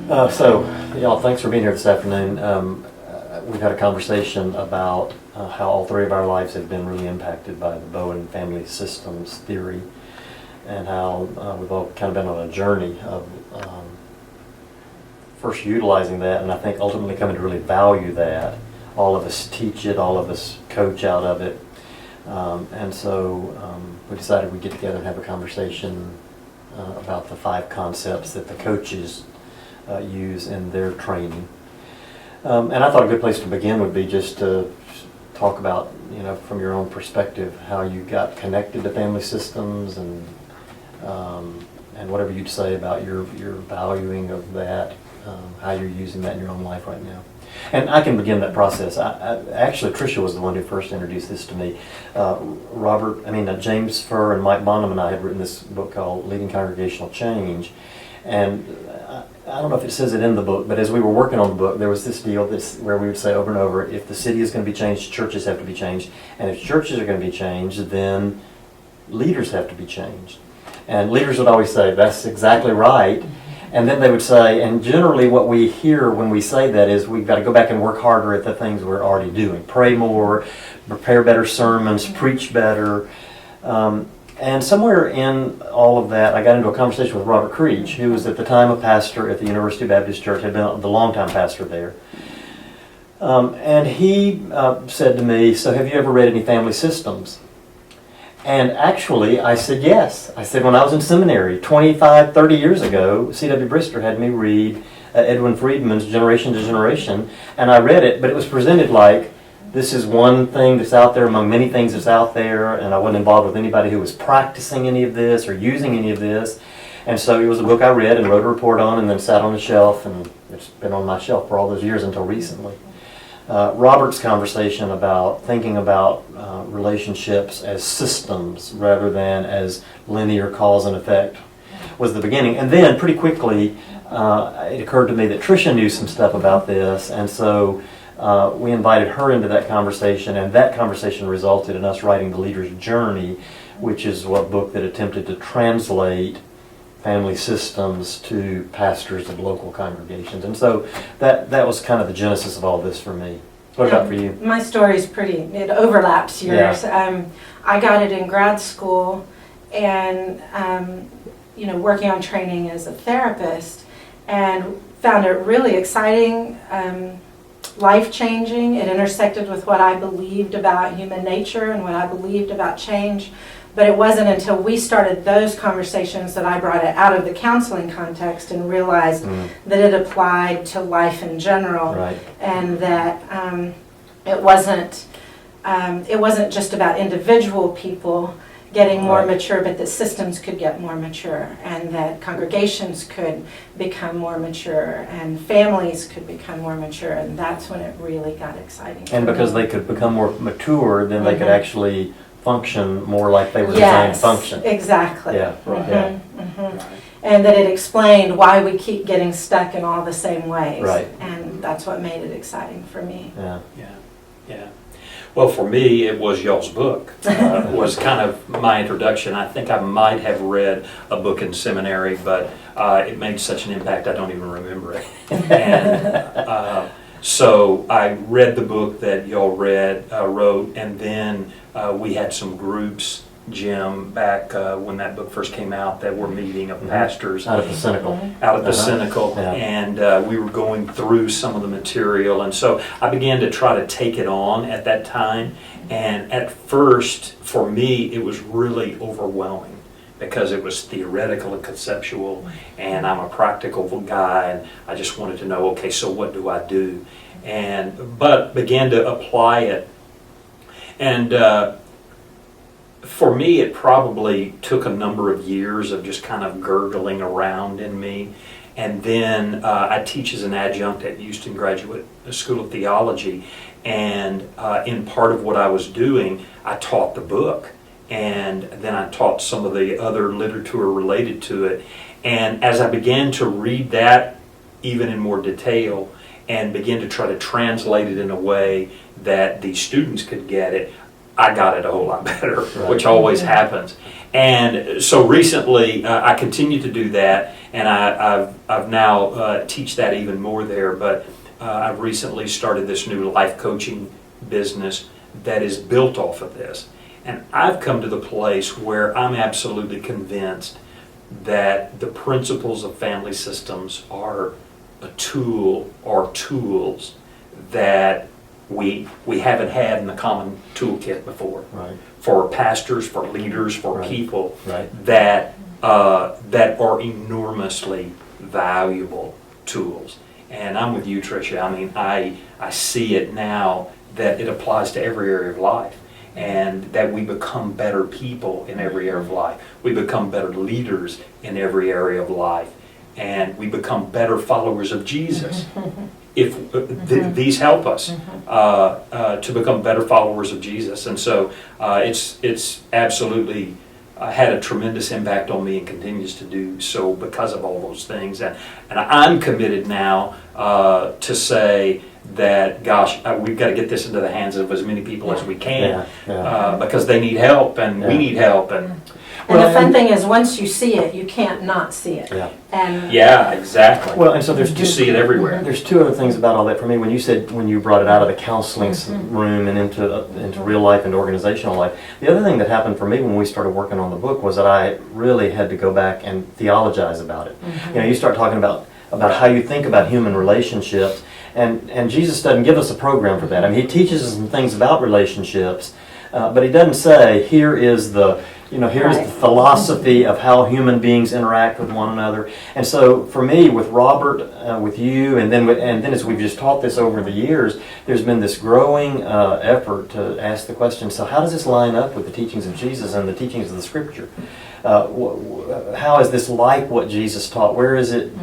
Y'all, thanks for being here this afternoon. We've had a conversation about how all three of our lives have been really impacted by the Bowen family systems theory, and how we've all kind of been on a journey of first utilizing that, and I think ultimately coming to really value that. All of us teach it, all of us coach out of it, and so we decided we'd get together and have a conversation about the 5 concepts that the coaches use in their training. And I thought a good place to begin would be just to talk about, from your own perspective, how you got connected to family systems, and whatever you'd say about your valuing of that, how you're using that in your own life right now. And I can begin that process. Actually, Tricia was the one who first introduced this to me. James Furr and Mike Bonham and I had written this book called Leading Congregational Change. And I don't know if it says it in the book, but as we were working on the book, there was this deal where we would say over and over, if the city is going to be changed, churches have to be changed. And if churches are going to be changed, then leaders have to be changed. And leaders would always say, that's exactly right. And then they would say, and generally what we hear when we say that is we've got to go back and work harder at the things we're already doing. Pray more, prepare better sermons, preach better. And somewhere in all of that, I got into a conversation with Robert Creech, who was at the time a pastor at the University Baptist Church, had been the longtime pastor there. And he said to me, so have you ever read any family systems? And actually, I said yes. I said when I was in seminary, 25, 30 years ago, C.W. Brister had me read Edwin Friedman's Generation to Generation, and I read it, but it was presented like, this is one thing that's out there among many things that's out there, and I wasn't involved with anybody who was practicing any of this or using any of this. And so it was a book I read and wrote a report on, and then sat on the shelf, and it's been on my shelf for all those years until recently. Robert's conversation about thinking about relationships as systems rather than as linear cause and effect was the beginning. And then pretty quickly it occurred to me that Tricia knew some stuff about this, and so we invited her into that conversation, and that conversation resulted in us writing The Leader's Journey, which is a book that attempted to translate family systems to pastors of local congregations. And so that was kind of the genesis of all this for me. What about for you? My story is it overlaps yours. Yeah. I got it in grad school, and working on training as a therapist, and found it really exciting, life-changing. It intersected with what I believed about human nature and what I believed about change. But it wasn't until we started those conversations that I brought it out of the counseling context and realized that it applied to life in general, right. And that it wasn't just about individual people getting more mature, but that systems could get more mature, and that congregations could become more mature, and families could become more mature, and that's when it really got exciting. And because they could become more mature, then they could actually function more like they were designed to function. Exactly. Yeah. Right. Right. And that it explained why we keep getting stuck in all the same ways. Right. And that's what made it exciting for me. Yeah. Well, for me, it was y'all's book. Was kind of my introduction. I think I might have read a book in seminary, but it made such an impact I don't even remember it. And so I read the book that y'all wrote, and then we had some groups, Jim, back when that book first came out, that were meeting of pastors. Out of the Cynical. Out of the Cynical, yeah. And we were going through some of the material, and so I began to try to take it on at that time, and at first, for me, it was really overwhelming, because it was theoretical and conceptual, and I'm a practical guy, and I just wanted to know, okay, so what do I do? But began to apply it, and for me, it probably took a number of years of just kind of gurgling around in me. And then I teach as an adjunct at Houston Graduate School of Theology, and in part of what I was doing, I taught the book, and then I taught some of the other literature related to it. And as I began to read that even in more detail and begin to try to translate it in a way that the students could get it, I got it a whole lot better, Right. which always happens. And so recently, I continue to do that, and I've now teach that even more there. But I've recently started this new life coaching business that is built off of this. And I've come to the place where I'm absolutely convinced that the principles of family systems are a tool or tools that we haven't had in the common toolkit before. Right. For pastors, for leaders, for Right. people Right. that are enormously valuable tools. And I'm with you, Tricia. I mean, I see it now that it applies to every area of life, and that we become better people in every area of life. We become better leaders in every area of life, and we become better followers of Jesus. If these help us to become better followers of Jesus. And so it's absolutely had a tremendous impact on me and continues to do so because of all those things. And I'm committed now to say that, gosh, we've got to get this into the hands of as many people as we can, because they need help and we need help. And the fun thing is, once you see it, you can't not see it. Yeah. And Yeah, exactly. Well, and so there's You see it everywhere. There's two other things about all that for me. When you brought it out of the counseling room and into real life and organizational life, the other thing that happened for me when we started working on the book was that I really had to go back and theologize about it. You know, you start talking about how you think about human relationships, and Jesus doesn't give us a program for that. I mean, he teaches us some things about relationships, but he doesn't say, here is the here's the philosophy of how human beings interact with one another. And so for me, with Robert, with you, and then as we've just taught this over the years, there's been this growing effort to ask the question, so how does this line up with the teachings of Jesus and the teachings of the Scripture? How is this like what Jesus taught? Where does it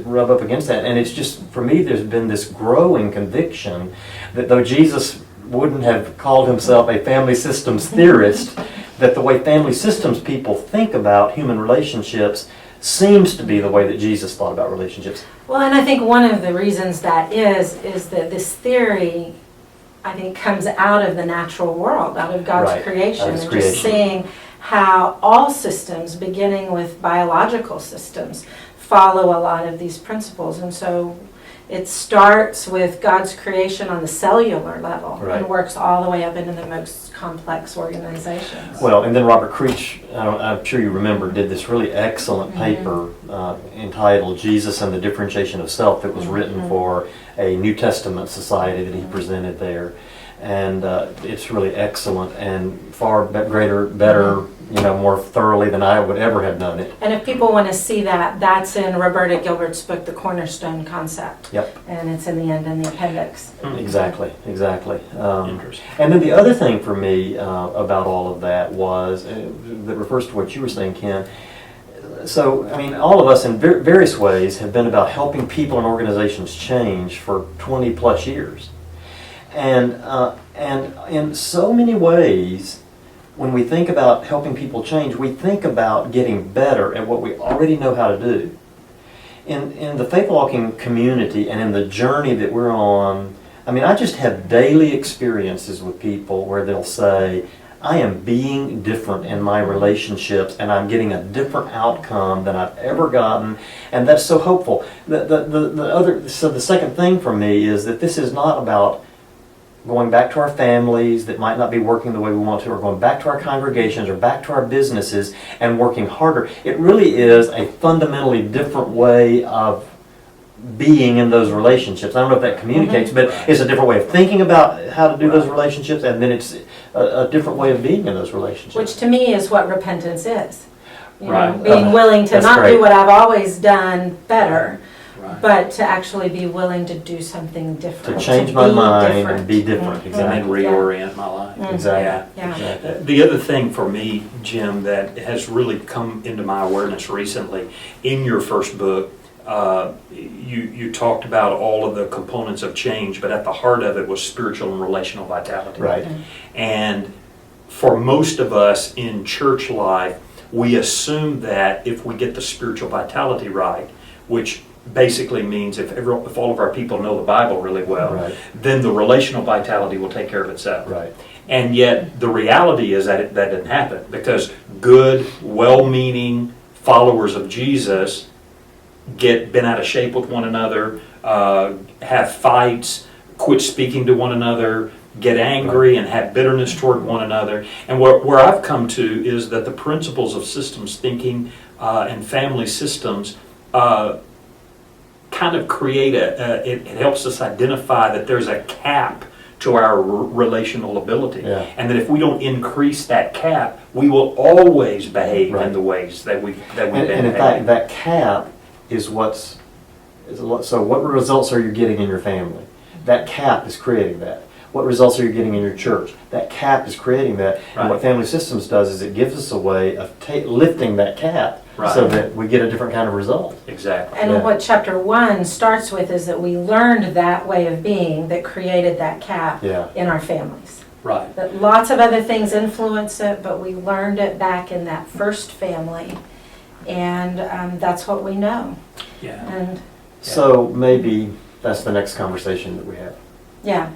rub up against that? And it's just, for me, there's been this growing conviction that though Jesus wouldn't have called himself a family systems theorist, that the way family systems people think about human relationships seems to be the way that Jesus thought about relationships. well, and I think one of the reasons that is that this theory, I think, comes out of the natural world, out of God's Right, creation, out of His and just creation. seeing how all systems, beginning with biological systems, follow a lot of these principles. And so it starts with God's creation on the cellular level, Right. and works all the way up into the most complex organizations. Well, and then Robert Creech, I'm sure you remember, did this really excellent paper entitled Jesus and the Differentiation of Self that was written for a New Testament society that he presented there. And it's really excellent and far better, more thoroughly than I would ever have done it. And if people want to see that, that's in Roberta Gilbert's book, The Cornerstone Concept. Yep. And it's in the end in the appendix. Exactly. Interesting. And then the other thing for me about all of that was, that refers to what you were saying, Ken. So, I mean, all of us in various ways have been about helping people and organizations change for 20 plus years. And in so many ways, when we think about helping people change, we think about getting better at what we already know how to do. In the Faithwalking community and in the journey that we're on, I mean, I just have daily experiences with people where they'll say, I am being different in my relationships and I'm getting a different outcome than I've ever gotten, and that's so hopeful. So the second thing for me is that this is not about going back to our families that might not be working the way we want to, or going back to our congregations or back to our businesses and working harder. It really is a fundamentally different way of being in those relationships. I don't know if that communicates, but it's a different way of thinking about how to do those relationships, and then it's a different way of being in those relationships. Which to me is what repentance is. You Right. know, being willing to That's not great. do what I've always done better, Right. but to actually be willing to do something different. To change be my mind different. and be different. And Exactly. reorient my life. Exactly. Yeah. Exactly. The other thing for me, Jim, that has really come into my awareness recently, in your first book, you talked about all of the components of change, but at the heart of it was spiritual and relational vitality. Right. And for most of us in church life, we assume that if we get the spiritual vitality right, which basically means if all of our people know the Bible really well, Right. then the relational vitality will take care of itself. Right. And yet, the reality is that that didn't happen, because good, well-meaning followers of Jesus get bent out of shape with one another, have fights, quit speaking to one another, get angry and have bitterness toward one another. And where I've come to is that the principles of systems thinking and family systems kind of create it helps us identify that there's a cap to our relational ability. Yeah. And that if we don't increase that cap, we will always behave Right. in the ways that we've been And in fact, behaving. that cap is so what results are you getting in your family? That cap is creating that. What results are you getting in your church? That cap is creating that. And what Right. Family Systems does is it gives us a way of lifting that cap so Right. that we get a different kind of result. Exactly. And Yeah. what chapter 1 starts with is that we learned that way of being that created that cap Yeah. in our families. Right. That lots of other things influence it, but we learned it back in that first family. And that's what we know. Yeah. And So maybe that's the next conversation that we have. yeah.